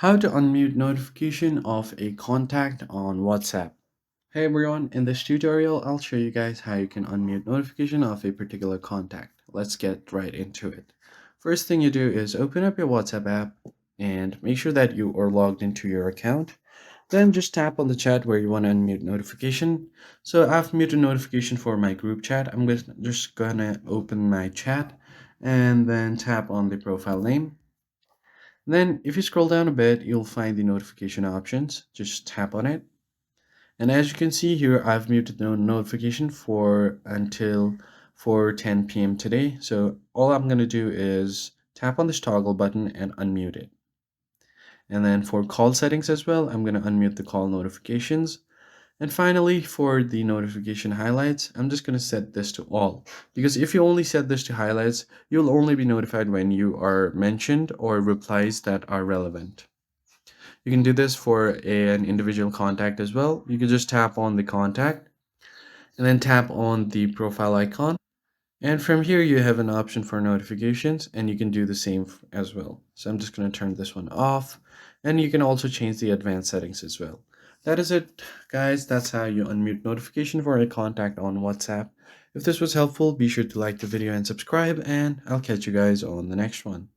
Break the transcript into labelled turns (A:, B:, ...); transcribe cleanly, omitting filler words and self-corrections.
A: How to unmute notification of a contact on WhatsApp. Hey everyone, in this tutorial, I'll show you guys how you can unmute notification of a particular contact. Let's get right into it. First thing you do is open up your WhatsApp app and make sure that you are logged into your account. Then just tap on the chat where you want to unmute notification. So I've muted notification for my group chat. Just gonna open my chat and then tap on the profile name. Then if you scroll down a bit, you'll find the notification options. Just tap on it. And as you can see here, I've muted the notification for until 4:10 p.m. today. So all I'm going to do is tap on this toggle button and unmute it. And then for call settings as well, I'm going to unmute the call notifications. And finally, for the notification highlights, I'm just going to set this to all. Because if you only set this to highlights, you'll only be notified when you are mentioned or replies that are relevant. You can do this for an individual contact as well. You can just tap on the contact and then tap on the profile icon. And from here, you have an option for notifications, and you can do the same as well. So I'm just going to turn this one off, and you can also change the advanced settings as well. That is it, guys. That's how you unmute notification for a contact on WhatsApp. If this was helpful, be sure to like the video and subscribe, and I'll catch you guys on the next one.